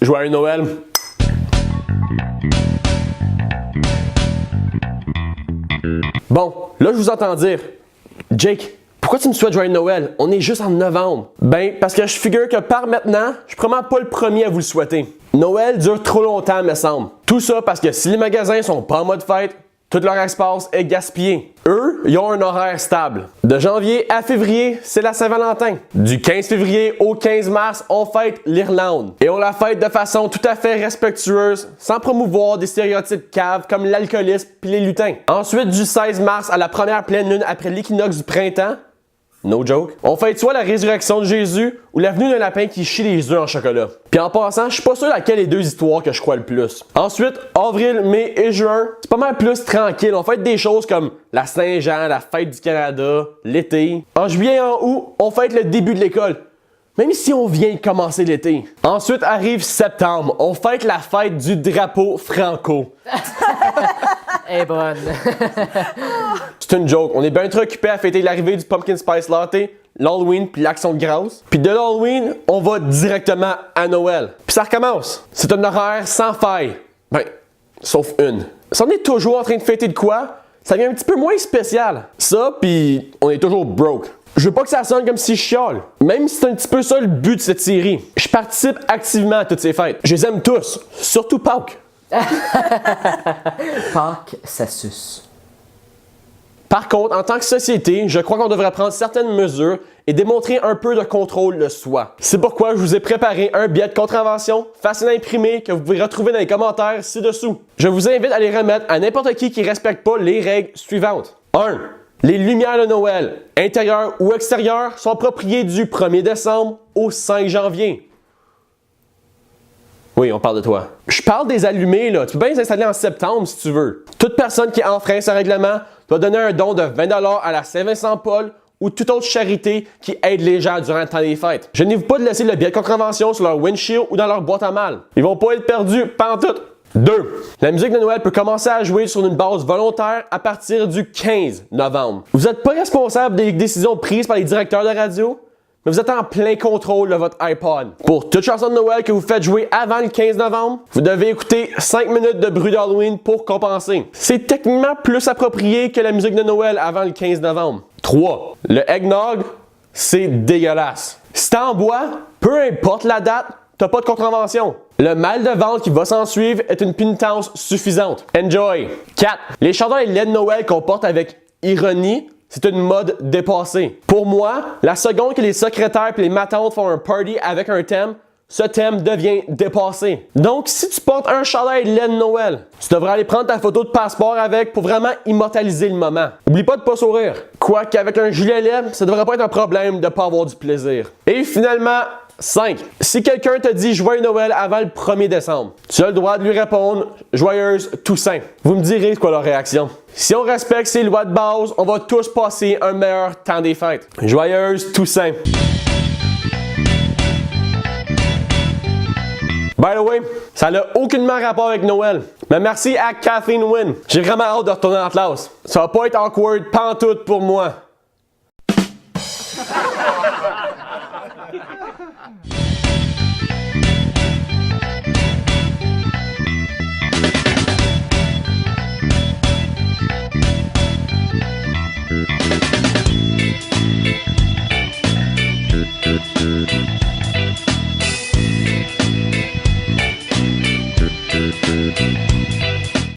Joyeux Noël! Bon, là je vous entends dire, Jake, pourquoi tu me souhaites Joyeux Noël? On est juste en novembre. Ben, parce que je figure que par maintenant, je suis probablement pas le premier à vous le souhaiter. Noël dure trop longtemps, me semble. Tout ça parce que si les magasins sont pas en mode fête, tout leur espace est gaspillé. Eux, ils ont un horaire stable. De janvier à février, c'est la Saint-Valentin. Du 15 février au 15 mars, on fête l'Irlande. Et on la fête de façon tout à fait respectueuse, sans promouvoir des stéréotypes caves comme l'alcoolisme puis les lutins. Ensuite, du 16 mars à la première pleine lune après l'équinoxe du printemps, no joke, on fête soit la résurrection de Jésus ou la venue d'un lapin qui chie les œufs en chocolat. Puis en passant, je suis pas sûr laquelle des deux histoires que je crois le plus. Ensuite, avril, mai et juin, c'est pas mal plus tranquille. On fête des choses comme la Saint-Jean, la fête du Canada, l'été. En juillet et en août, on fête le début de l'école. Même si on vient de commencer l'été. Ensuite arrive septembre, on fête la fête du drapeau franco. Elle est bonne. C'est une joke. On est bien trop occupé à fêter l'arrivée du Pumpkin Spice Latte, l'Halloween puis l'Action de grâce. Puis de l'Halloween, on va directement à Noël. Puis ça recommence. C'est un horaire sans faille. Ben, sauf une. Si on est toujours en train de fêter de quoi, ça devient un petit peu moins spécial. Ça, puis on est toujours broke. Je veux pas que ça sonne comme si je chiale. Même si c'est un petit peu ça le but de cette série. Je participe activement à toutes ces fêtes. Je les aime tous. Surtout Pâques. Pâques, ça suce. Par contre, en tant que société, je crois qu'on devrait prendre certaines mesures et démontrer un peu de contrôle de soi. C'est pourquoi je vous ai préparé un billet de contravention facile à imprimer que vous pouvez retrouver dans les commentaires ci-dessous. Je vous invite à les remettre à n'importe qui respecte pas les règles suivantes. 1. Les lumières de Noël, intérieures ou extérieures, sont appropriées du 1er décembre au 5 janvier. Oui, on parle de toi. Je parle des allumés, là. Tu peux bien les installer en septembre si tu veux. Toute personne qui enfreint ce règlement doit donner un don de 20 $ à la Saint-Vincent-Paul ou toute autre charité qui aide les gens durant le temps des fêtes. Je n'hésite pas de laisser le billet de contravention sur leur windshield ou dans leur boîte à mal. Ils vont pas être perdus pantoute. 2. La musique de Noël peut commencer à jouer sur une base volontaire à partir du 15 novembre. Vous n'êtes pas responsable des décisions prises par les directeurs de radio, mais vous êtes en plein contrôle de votre iPod. Pour toute chanson de Noël que vous faites jouer avant le 15 novembre, vous devez écouter 5 minutes de bruit d'Halloween pour compenser. C'est techniquement plus approprié que la musique de Noël avant le 15 novembre. 3. Le eggnog, c'est dégueulasse. Si t'en en bois, peu importe la date, t'as pas de contravention. Le mal de ventre qui va s'en suivre est une pénitence suffisante. Enjoy! 4. Les chandails laits de Noël qu'on porte avec ironie, c'est une mode dépassée. Pour moi, la seconde que les secrétaires et les matantes font un party avec un thème, ce thème devient dépassé. Donc, si tu portes un chandail lait de Noël, tu devrais aller prendre ta photo de passeport avec pour vraiment immortaliser le moment. Oublie pas de pas sourire. Quoique avec un gilet lait, ça devrait pas être un problème de pas avoir du plaisir. Et finalement, 5. Si quelqu'un te dit Joyeux Noël avant le 1er décembre, tu as le droit de lui répondre Joyeuse Toussaint. Vous me direz quoi leur réaction. Si on respecte ces lois de base, on va tous passer un meilleur temps des fêtes. Joyeuse Toussaint. By the way, ça n'a aucunement rapport avec Noël. Mais merci à Kathleen Wynne. J'ai vraiment hâte de retourner en classe. Ça va pas être awkward pantoute pour moi. Thank you.